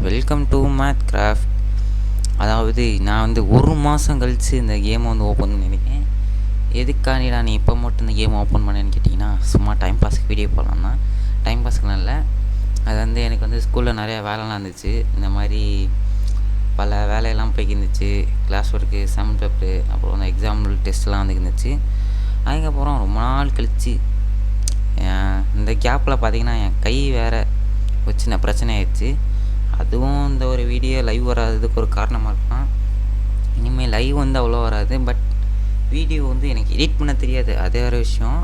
Welcome to math craft. அதாவது நான் வந்து ஒரு மாதம் கழித்து இந்த கேமை வந்து ஓப்பன் பண்ணியிருக்கேன். எதுக்காண்டிடா நீ இப்போ மட்டும் இந்த கேம் ஓப்பன் பண்ணேன்னு கேட்டிங்கன்னா, சும்மா டைம் பாஸ்க்கு வீடியோ போடலாம் தான். டைம் பாஸ்க்குலாம் இல்லை, அது வந்து எனக்கு வந்து ஸ்கூலில் நிறையா வேலைலாம் இருந்துச்சு. இந்த மாதிரி பல வேலையெல்லாம் போய்க்கிருந்துச்சு. கிளாஸ் ஒர்க்கு, செம் பேப்பரு, அப்புறம் அந்த எக்ஸாம் டெஸ்ட்லாம் வந்து இருந்துச்சு. அதுக்கப்புறம் ரொம்ப நாள் கழித்து இந்த கேப்பில் பார்த்திங்கன்னா என் கை வேறு ஒரு சின்ன பிரச்சனை ஆயிடுச்சு. அதுவும் இந்த ஒரு வீடியோ லைவ் வராததுக்கு ஒரு காரணமாக இருக்கலாம். இனிமேல் லைவ் வந்து அவ்வளோ வராது, பட் வீடியோ வந்து எனக்கு எடிட் பண்ண தெரியாது, அதே ஒரு விஷயம்.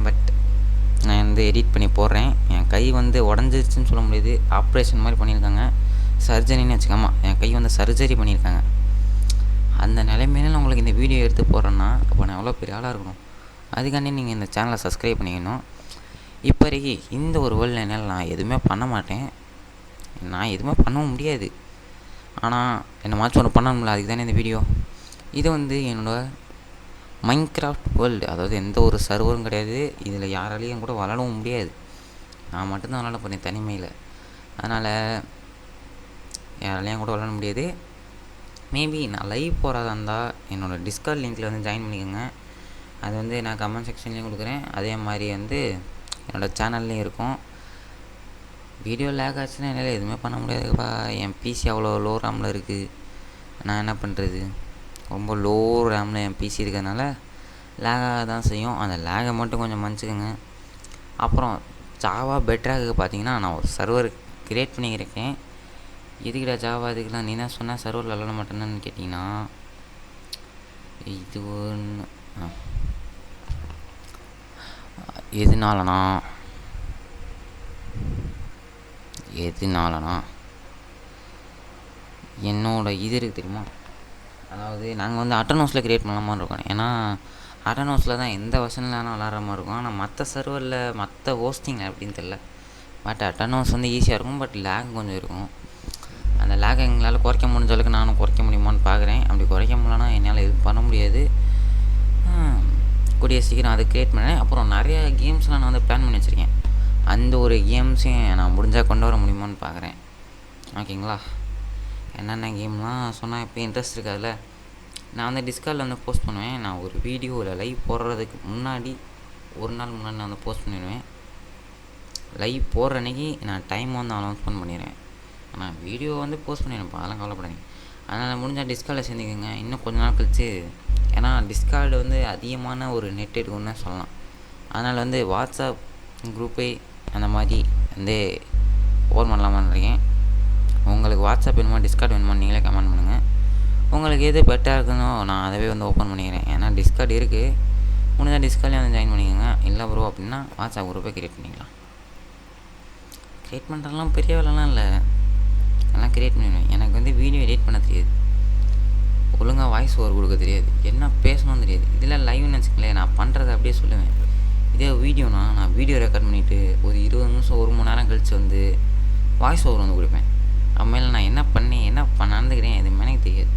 பட் நான் வந்து எடிட் பண்ணி போடுறேன். என் கை வந்து உடஞ்சிருச்சுன்னு சொல்ல முடியாது, ஆப்ரேஷன் மாதிரி பண்ணியிருக்காங்க, சர்ஜரின்னு வச்சுக்காமா. என் கை வந்து சர்ஜரி பண்ணியிருக்காங்க. அந்த நிலைமையில நான் உங்களுக்கு இந்த வீடியோ எடுத்து போடுறேன்னா அப்போ நான் எவ்வளோ பெரிய ஆளாக இருக்கணும். அதுக்காண்டி நீங்கள் இந்த சேனலை சப்ஸ்கிரைப் பண்ணிக்கணும். இப்போதைக்கு இந்த ஒரு வேர்ல்டில் என்னால் நான் எதுவுமே பண்ண மாட்டேன், நான் எதுவுமே பண்ணவும் முடியாது. ஆனால் என்னமாச்சும் ஒன்று பண்ணணும்ல, அதுக்கு தானே இந்த வீடியோ. இது வந்து என்னோடய மைன்கிராஃப்ட் வேர்ல்டு, அதாவது எந்த ஒரு சர்வரும் கிடையாது, இதில் யாராலையும் கூட விளாடவும் முடியாது. நான் மட்டும்தான் விளாட போகிறேன் தனிமையில். அதனால் யாராலையும் கூட விளாட முடியாது. மேபி நான் லைவ் போகிறதா இருந்தால் என்னோடய டிஸ்கார்ட் லிங்க்கில் வந்து ஜாயின் பண்ணிக்கோங்க. அது வந்து நான் கமெண்ட் செக்ஷன்லேயும் கொடுக்குறேன், அதே மாதிரி வந்து என்னோடய சேனல்லையும் இருக்கும். வீடியோ லேக் ஆச்சுன்னா என்னால் எதுவுமே பண்ண முடியாதுப்பா. என் பிசி அவ்வளோ லோ ரேமில் இருக்குது, நான் என்ன பண்ணுறது. ரொம்ப லோ ரேமில் என் பிசி இருக்கிறதுனால லேகாக தான் செய்யும். அந்த லேகை மட்டும் கொஞ்சம் மன்னிச்சுக்கோங்க. அப்புறம் ஜாவா பெட்டராக பார்த்தீங்கன்னா நான் ஒரு சர்வர் க்ரியேட் பண்ணியிருக்கேன். எதுக்கிட்ட ஜாவா இதுக்கெலாம் நீ தான் சொன்னால் சர்வரில் விளாட மாட்டேன்னு கேட்டிங்கன்னா, இது ஒன்று எதுனாலனா என்னோடய இது இருக்குது தெரியுமா. அதாவது நாங்கள் வந்து அட்டனோஸில் க்ரியேட் பண்ணலாமா இருக்கோம். ஏன்னா அட்டனோஸில் தான் எந்த வருஷனில் விளாட்ற மாதிரி இருக்கும். ஆனால் மற்ற சர்வரில் மற்ற ஹோஸ்டிங்கில் எப்படின்னு தெரில, பட் அட்டனோஸ் வந்து ஈஸியாக இருக்கும், பட் லேக் கொஞ்சம் இருக்கும். அந்த லேக் எங்களால் குறைக்க முடிஞ்ச அளவுக்கு நானும் குறைக்க முடியுமான்னு பார்க்குறேன். அப்படி குறைக்க முடியலன்னா என்னால் எதுவும் பண்ண முடியாது. கூடிய சீக்கிரம் அதை க்ரியேட் பண்ணேன். அப்புறம் நிறையா கேம்ஸ்லாம் நான் வந்து பிளான் பண்ணி வச்சுருக்கேன். அந்த ஒரு கேம்ஸையும் நான் முடிஞ்சால் கொண்டு வர முடியுமான்னு பார்க்குறேன். ஓகேங்களா, என்னென்ன கேம்லாம் சொன்னால் இப்போ இன்ட்ரெஸ்ட் இருக்காதுல்ல. நான் வந்து டிஸ்கார்டில் வந்து போஸ்ட் பண்ணுவேன். நான் ஒரு வீடியோவில் லைவ் போடுறதுக்கு முன்னாடி ஒரு நாள் முன்னாடி நான் வந்து போஸ்ட் பண்ணிடுவேன். லைவ் போடுற அன்றைக்கி நான் டைம் வந்து அனௌன்ஸ்மெண்ட் பண்ணிடுவேன். ஆனால் வீடியோ வந்து போஸ்ட் பண்ணிடுவேன், அதெல்லாம் கவலைப்படாதீங்க. அதனால் முடிஞ்சால் டிஸ்கார்டில் சேர்ந்துக்கோங்க இன்னும் கொஞ்ச நாள் கழிச்சு. ஏன்னா டிஸ்கார்டு வந்து அதிகமான ஒரு நெட் எடுக்குன்னு சொல்லலாம். அதனால் வந்து வாட்ஸ்அப் குரூப்பை அந்த மாதிரி வந்து ஓப்பன் பண்ணலாமான்னு இருக்கேன். உங்களுக்கு வாட்ஸ்அப் வேணுமா டிஸ்கார்ட் வேணுமா நீங்களே கமெண்ட் பண்ணுங்கள். உங்களுக்கு எது பெட்டராக இருக்குதோ நான் அதவே வந்து ஓப்பன் பண்ணிக்கிறேன். ஏன்னா டிஸ்கார்ட் இருக்குது, முடிஞ்சால் டிஸ்கார்ட்லேயே வந்து ஜாயின் பண்ணிக்கோங்க. இல்லை ப்ரோ அப்படின்னா வாட்ஸ்அப் குரூப்பை க்ரியேட் பண்ணிக்கலாம். க்ரியேட் பண்ணுறதுலாம் பெரிய வேலைலாம் இல்லை, அதெல்லாம் க்ரியேட் பண்ணிடுவேன். எனக்கு வந்து வீடியோ எடிட் பண்ண தெரியாது, ஒழுங்காக வாய்ஸ் ஓவர் கொடுக்க தெரியாது, என்ன பேசணும்னு தெரியாது. இதில் லைவ்னு வச்சுக்கங்களேன், நான் பண்ணுறதை அப்படியே சொல்லுவேன். இதே வீடியோனா நான் வீடியோ ரெக்கார்ட் பண்ணிவிட்டு ஒரு 20 நிமிஷம் 1 மணி நேரம் கழித்து வந்து வாய்ஸ் ஓவர் வந்து கொடுப்பேன். அம்மையில் நான் என்ன பண்ணேன் என்ன நடந்துக்கிறேன் எதுவுமே எனக்கு தெரியாது.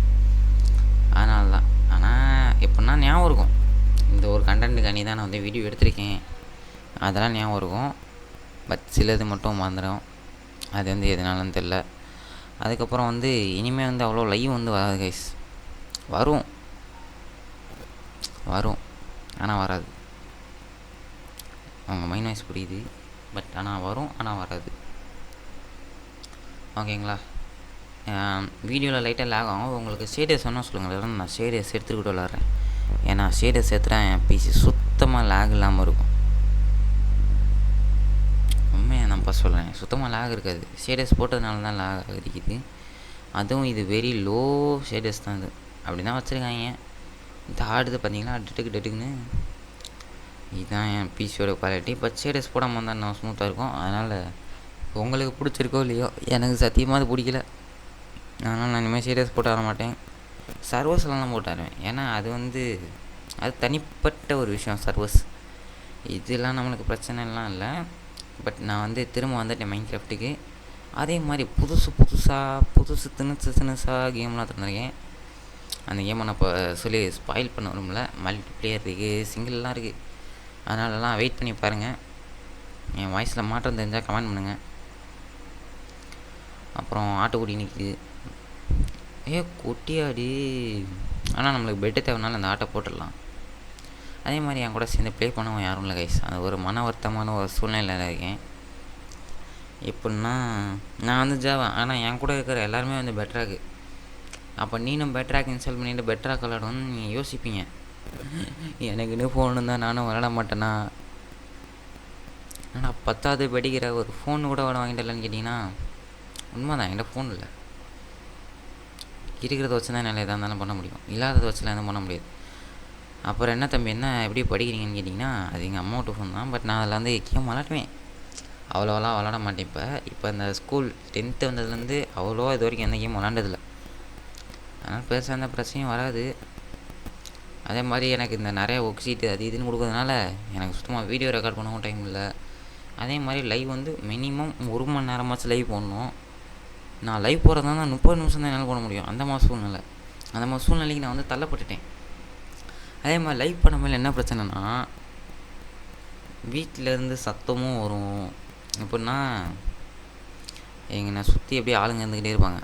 அதனால தான். ஆனால் எப்படின்னா ஞாபகம் இருக்கும், இந்த ஒரு கண்டென்ட்டுக்காண்டி தான் நான் வந்து வீடியோ எடுத்திருக்கேன், அதெல்லாம் ஞாபகம் இருக்கும். பட் சிலது மட்டும் மறந்துடும், அது வந்து எதனாலன்னு தெரில. அதுக்கப்புறம் வந்து இனிமேல் வந்து அவ்வளோ லைவ் வந்து வராது கைஸ். வரும் ஆனால் வராது. அவங்க மைண்ட் வாய்ஸ் புரியுது, பட் ஆனால் வரும் ஆனால் வராது. ஓகேங்களா, வீடியோவில் லைட்டாக லேக் ஆகும். உங்களுக்கு ஷேடர்ஸ் வேணால் சொல்லுங்கள், இல்லைன்னா நான் ஷேடர்ஸ் எடுத்துக்கிட்டு விளாட்றேன். ஏன்னா ஷேடர்ஸ் எடுத்துட்டா என் பிசி சுத்தமாக லேக் இல்லாமல் இருக்கும். உண்மையாக நான் இப்போ சொல்கிறேன், சுத்தமாக லேக் இருக்காது. ஷேடர்ஸ் போட்டதுனால தான் லேக் அடிக்குது. அதுவும் இது வெரி லோ ஷேடர்ஸ் தான், இது அப்படி தான் வச்சுருக்காங்க. இந்த ஆடுது பார்த்தீங்களா, டெட்டுக்குன்னு. இதுதான் என் பிசியோட குவாலிட்டி. பட் ஷேடர்ஸ் போடாமல் இருந்தால் நான் ஸ்மூத்தாக இருக்கும். அதனால் உங்களுக்கு பிடிச்சிருக்கோ இல்லையோ, எனக்கு சத்தியமாக அது பிடிக்கல. அதனால் நான் இனிமேல் ஷேடர்ஸ் போட்டு வர மாட்டேன். சர்வர்ஸ்லாம் போட்டு வருவேன், ஏன்னா அது வந்து அது தனிப்பட்ட ஒரு விஷயம். சர்வர்ஸ் இதெல்லாம் நம்மளுக்கு பிரச்சனைலாம் இல்லை. பட் நான் வந்து திரும்ப வந்துட்டேன் மைன்கிராஃப்ட்டுக்கு. அதே மாதிரி புதுசு திணுசாக கேம்லாம் தந்துருக்கேன். அந்த கேமை நான் இப்போ சொல்லி ஸ்பாயில் பண்ண வரும்ல. மல்டி பிளேயர் இருக்குது, சிங்கிள்லாம் இருக்குது. அதனாலலாம் வெயிட் பண்ணி பாருங்கள். என் வாய்ஸில் மாற்றம் தெரிஞ்சால் கமெண்ட் பண்ணுங்கள். அப்புறம் ஆட்டுக்குட்டி நிற்கிது. குட்டியாடி. ஆனால் நம்மளுக்கு பெட்டு தேவைனால அந்த ஆட்டை போட்டுடலாம். அதே மாதிரி என் கூட சேர்ந்து ப்ளே பண்ணவும் யாரும் இல்லை கைஸ். அது ஒரு மன வருத்தமான ஒரு சூழ்நிலையில் இருக்கேன். எப்படின்னா நான் வந்து ஜாவா, ஆனால் என் கூட இருக்கிற எல்லாருமே வந்து பெட்ராக்கு. அப்போ நீனும் பெட்ராக் இன்ஸ்டால் பண்ணிவிட்டு பெட்ராக் விளாடணும்னு நீங்கள் யோசிப்பீங்க. எனக்குன்னு ஃபோன் இருந்தால் நானும் விளாட மாட்டேன்னா. ஆனால் 10வது படிக்கிற ஒரு ஃபோன் கூட வாங்கிட்டு இல்லைன்னு கேட்டிங்கன்னா உண்மை தான். என்கிட்ட ஃபோன் இல்லை. இருக்கிறத வச்சு தான் என்னால் எதாக இருந்தாலும் பண்ண முடியும். இல்லாததை வச்சுலாம் எதுவும் பண்ண முடியாது. அப்புறம் என்ன தம்பி என்ன எப்படி படிக்கிறீங்கன்னு கேட்டிங்கன்னா அது எங்கள் அம்மாவோட ஃபோன் தான். பட் நான் அதில் வந்து கேம் விளாடுவேன். அவ்வளோவெல்லாம் விளாட மாட்டேன். இப்போ இந்த ஸ்கூல் 10th வந்ததுலேருந்து அவ்வளோவா இது வரைக்கும் எந்த கேம் விளாண்டதில்லை. அதனால் பெருசாக எந்த பிரச்சனையும் வராது. அதே மாதிரி எனக்கு இந்த நிறைய ஒர்க் ஷீட்டு அது இதுன்னு கொடுக்கறதுனால எனக்கு சுத்தமாக வீடியோ ரெக்கார்ட் பண்ணவும் டைம் இல்லை. அதே மாதிரி லைவ் வந்து மினிமம் 1 மணி நேரமாச்சும் லைவ் போடணும். நான் லைவ் போகிறதா தான் 30 நிமிஷம் தான் என்னால் போட முடியும். அந்த மாதிரி சூழ்நிலைக்கு நான் வந்து தள்ளப்பட்டுட்டேன். அதே மாதிரி லைவ் பண்ண மேலே என்ன பிரச்சனைனா வீட்டிலேருந்து சத்தமும் வரும். எப்படின்னா என்னை சுற்றி அப்படியே ஆளுங்க இருந்துக்கிட்டே இருப்பாங்க.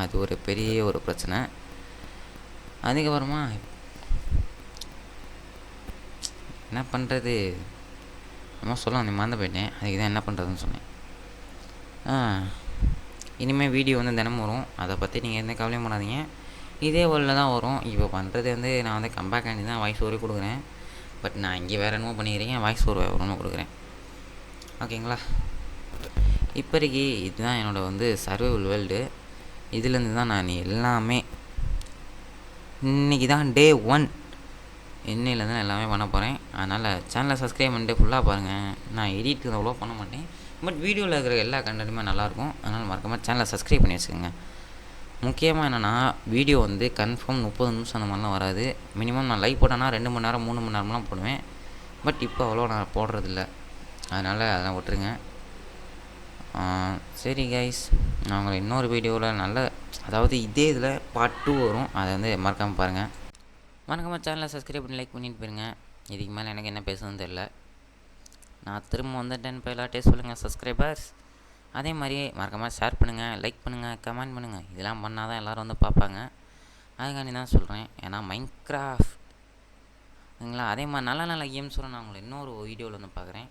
அது ஒரு பெரிய ஒரு பிரச்சனை. அதுக்கப்புறமா என்ன பண்ணுறது நம்ம சொல்லலாம், நீ மறந்து போயிட்டேன். அதுக்கு தான் என்ன பண்ணுறதுன்னு சொன்னேன். இனிமேல் வீடியோ வந்து தினமும் வரும். அதை பற்றி நீங்கள் எந்த கவலையும் பண்ணாதீங்க. இதே வேர்ல்டில் தான் வரும். இப்போ பண்ணுறது வந்து நான் வந்து கம்பேக் ஆண்டி தான் வாய்ஸ் ஓவரே கொடுக்குறேன். பட் நான் இங்கே வேறு என்னமோ பண்ணிக்கிறேன், வாய்ஸ் ஓவர் வேறு கொடுக்குறேன். ஓகேங்களா? இப்போதைக்கு இதுதான் என்னோடய வந்து சர்வைவல் வேர்ல்டு. இதுலேருந்து தான் நான் எல்லாமே இன்றைக்கி தான் டே 1. இன்னையிலேருந்து நான் எல்லாமே பண்ண போகிறேன். அதனால் சேனலை சப்ஸ்கிரைப் பண்ணிட்டு ஃபுல்லாக பாருங்கள். நான் எடிட் அவ்வளோ பண்ண மாட்டேன். பட் வீடியோவில் இருக்கிற எல்லா கண்டென்ட்டுமே நல்லாயிருக்கும். அதனால் மறக்காமல் சேனலை சப்ஸ்கிரைப் பண்ணி வச்சுக்கோங்க. முக்கியமாக என்னென்னா வீடியோ வந்து கன்ஃபார்ம் 30 நிமிஷம் அந்த மாதிரிலாம் வராது. மினிமம் நான் லைவ் போட்டேன்னா 2 மணி நேரம் 3 மணி நேரம்லாம் போடுவேன். பட் இப்போ அவ்வளோ நான் போடுறதில்ல. அதனால் அதெல்லாம் விட்டுருங்க. சரி கைஸ், நான் உங்களை இன்னொரு வீடியோவில் அதாவது இதே இதில் பார்ட் 2 வரும். அதை வந்து மறக்காமல் பாருங்கள். மறக்காமல் சேனலை சப்ஸ்கிரைப் பண்ணி லைக் பண்ணிட்டு போயிருங்க. இதுக்கு மேலே எனக்கு என்ன பேசுறதுன்னு தெரில. நான் திரும்ப வந்துட்டேன்னு இப்போ எல்லாட்டே சொல்லுங்கள் சப்ஸ்கிரைபர்ஸ். அதே மாதிரி மறக்காமல் ஷேர் பண்ணுங்கள், லைக் பண்ணுங்கள், கமெண்ட் பண்ணுங்கள். இதெல்லாம் பண்ணால் தான் எல்லோரும் வந்து பார்ப்பாங்க. அதுக்காண்டி தான் சொல்கிறேன். ஏன்னா மைன்கிராஃப்ட் ஓகேங்களா. அதே மாதிரி நல்ல கேம்ஸோட நான் உங்களை இன்னொரு வீடியோவில் வந்து பார்க்குறேன்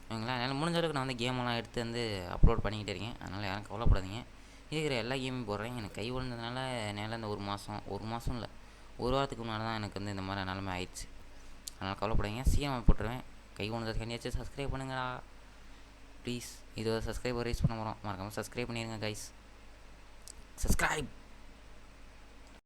ஓகேங்களா. என்னால் முடிஞ்ச அளவுக்கு நான் வந்து கேமெல்லாம் எடுத்து வந்து அப்லோட் பண்ணிக்கிட்டு இருக்கேன். அதனால் யாரும் கவலைப்படாதீங்க. இருக்கிற எல்லா கேமும் போடுறேன். எனக்கு கை விழுந்ததுனால என்னால் இந்த ஒரு மாதம் இல்லை, ஒரு வாரத்துக்கு முன்னாடி தான் எனக்கு வந்து இந்த மாதிரி நிலைமை ஆயிடுச்சு. அதனால் கவலைப்படாதீங்க, சீக்கிரமாக போட்டுருவேன். கை விழுந்ததுக்காண்டியாச்சும் சப்ஸ்கிரைப் பண்ணுங்கடா ப்ளீஸ். 20 சப்ஸ்கிரைபர் ரீச் பண்ண போகிறோம். மறக்காமல் சப்ஸ்கிரைப் பண்ணிடுங்க கைஸ். சப்ஸ்கிரைப்.